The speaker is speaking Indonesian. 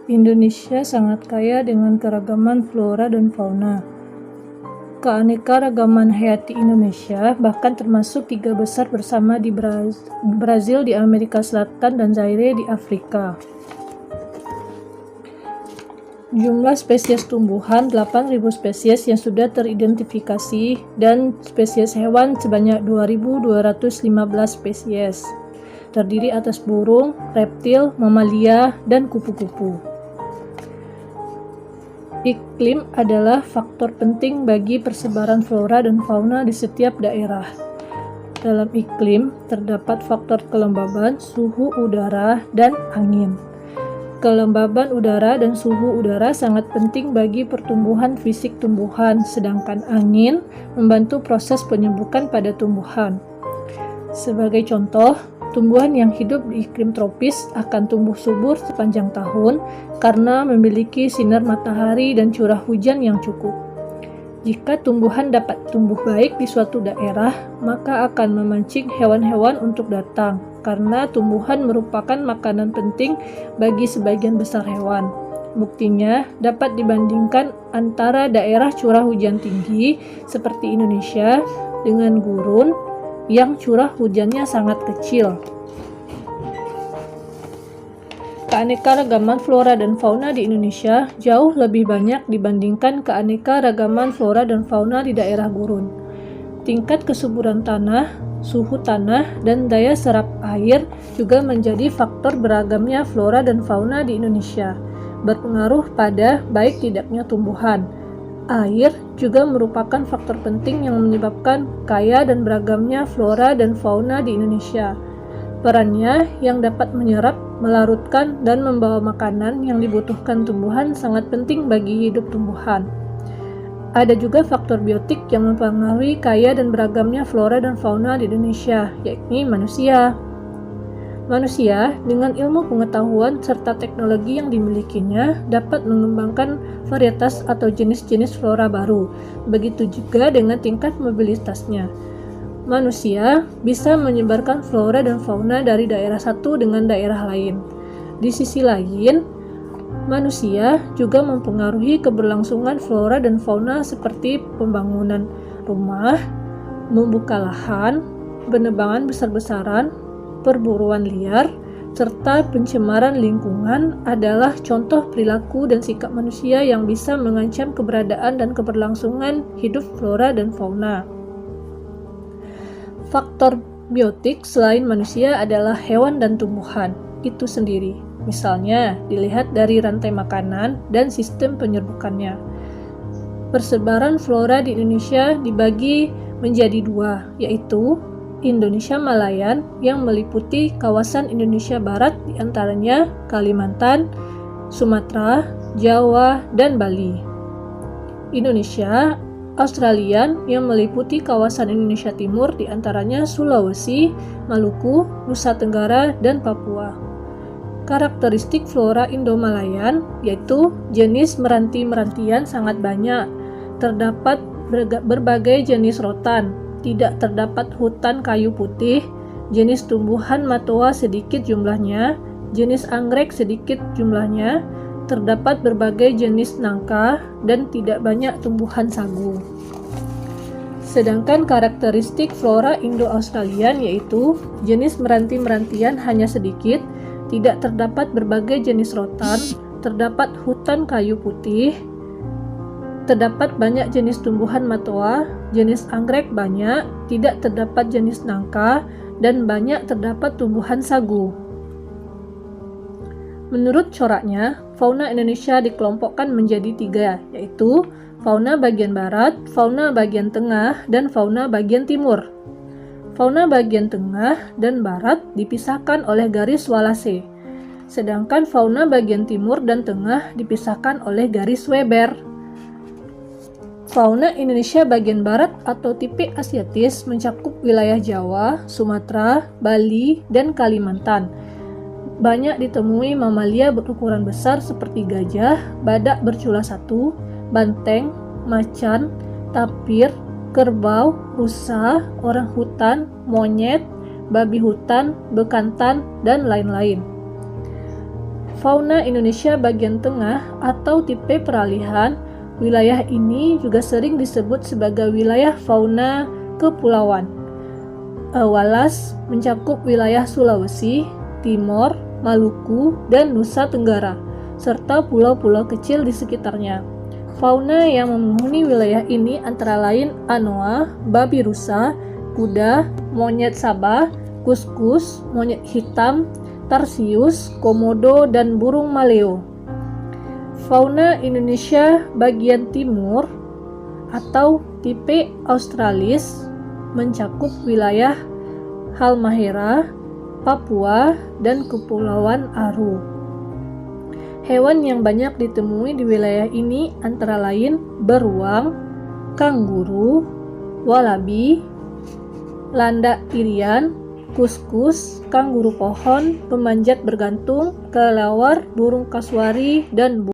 Indonesia sangat kaya dengan keragaman flora dan fauna. Keanekaragaman hayati Indonesia bahkan termasuk 3 besar bersama di Brazil di Amerika Selatan dan Zaire di Afrika. Jumlah spesies tumbuhan 8.000 spesies yang sudah teridentifikasi dan spesies hewan sebanyak 2.215 spesies. Terdiri atas burung, reptil, mamalia, dan kupu-kupu. Iklim adalah faktor penting bagi persebaran flora dan fauna di setiap daerah. Dalam iklim terdapat faktor kelembaban, suhu udara, dan angin. Kelembaban udara dan suhu udara sangat penting bagi pertumbuhan fisik tumbuhan, sedangkan angin membantu proses penyembuhan pada tumbuhan. Sebagai contoh, tumbuhan yang hidup di iklim tropis akan tumbuh subur sepanjang tahun karena memiliki sinar matahari dan curah hujan yang cukup. Jika tumbuhan dapat tumbuh baik di suatu daerah, maka akan memancing hewan-hewan untuk datang, karena tumbuhan merupakan makanan penting bagi sebagian besar hewan. Buktinya dapat dibandingkan antara daerah curah hujan tinggi seperti Indonesia dengan gurun yang curah hujannya sangat kecil. Keanekaragaman flora dan fauna di Indonesia jauh lebih banyak dibandingkan keanekaragaman flora dan fauna di daerah gurun. Tingkat kesuburan tanah, suhu tanah, dan daya serap air juga menjadi faktor beragamnya flora dan fauna di Indonesia, berpengaruh pada baik tidaknya tumbuhan. Air juga merupakan faktor penting yang menyebabkan kaya dan beragamnya flora dan fauna di Indonesia. Perannya yang dapat menyerap, melarutkan, dan membawa makanan yang dibutuhkan tumbuhan sangat penting bagi hidup tumbuhan. Ada juga faktor biotik yang mempengaruhi kaya dan beragamnya flora dan fauna di Indonesia, yakni manusia. Manusia, dengan ilmu pengetahuan serta teknologi yang dimilikinya, dapat mengembangkan varietas atau jenis-jenis flora baru. Begitu juga dengan tingkat mobilitasnya. Manusia bisa menyebarkan flora dan fauna dari daerah satu dengan daerah lain. Di sisi lain, manusia juga mempengaruhi keberlangsungan flora dan fauna seperti pembangunan rumah, membuka lahan, penebangan besar-besaran, perburuan liar, serta pencemaran lingkungan adalah contoh perilaku dan sikap manusia yang bisa mengancam keberadaan dan keberlangsungan hidup flora dan fauna. Faktor biotik selain manusia adalah hewan dan tumbuhan itu sendiri. Misalnya, dilihat dari rantai makanan dan sistem penyerbukannya. Persebaran flora di Indonesia dibagi menjadi 2, yaitu Indonesia Malayan yang meliputi kawasan Indonesia Barat diantaranya Kalimantan, Sumatera, Jawa, dan Bali. Indonesia Australian yang meliputi kawasan Indonesia Timur diantaranya Sulawesi, Maluku, Nusa Tenggara, dan Papua. Karakteristik flora Indo-Malayan yaitu jenis meranti-merantian sangat banyak, terdapat berbagai jenis rotan, tidak terdapat hutan kayu putih, jenis tumbuhan matoa sedikit jumlahnya, jenis anggrek sedikit jumlahnya, terdapat berbagai jenis nangka, dan tidak banyak tumbuhan sagu. Sedangkan karakteristik flora Indo-Australian yaitu jenis meranti-merantian hanya sedikit, tidak terdapat berbagai jenis rotan, terdapat hutan kayu putih, terdapat banyak jenis tumbuhan matoa, jenis anggrek banyak, tidak terdapat jenis nangka, dan banyak terdapat tumbuhan sagu. Menurut coraknya, fauna Indonesia dikelompokkan menjadi 3, yaitu fauna bagian barat, fauna bagian tengah, dan fauna bagian timur. Fauna bagian tengah dan barat dipisahkan oleh garis Wallace, sedangkan fauna bagian timur dan tengah dipisahkan oleh garis Weber. Fauna Indonesia bagian barat atau tipe asiatis mencakup wilayah Jawa, Sumatera, Bali, dan Kalimantan. Banyak ditemui mamalia berukuran besar seperti gajah, badak bercula 1, banteng, macan, tapir, kerbau, rusa, orang hutan, monyet, babi hutan, bekantan, dan lain-lain. Fauna Indonesia bagian tengah atau tipe peralihan, wilayah ini juga sering disebut sebagai wilayah fauna kepulauan. Wallace mencakup wilayah Sulawesi, Timor, Maluku, dan Nusa Tenggara, serta pulau-pulau kecil di sekitarnya. Fauna yang memenuhi wilayah ini antara lain anoa, babi rusa, kuda, monyet Sabah, kuskus, monyet hitam, tarsius, komodo, dan burung maleo. Fauna Indonesia bagian timur atau tipe Australis mencakup wilayah Halmahera, Papua, dan Kepulauan Aru. Hewan yang banyak ditemui di wilayah ini antara lain beruang, kanguru, walabi, landak irian, kuskus, kanguru pohon, pemanjat bergantung, kelelawar, burung kasuari, dan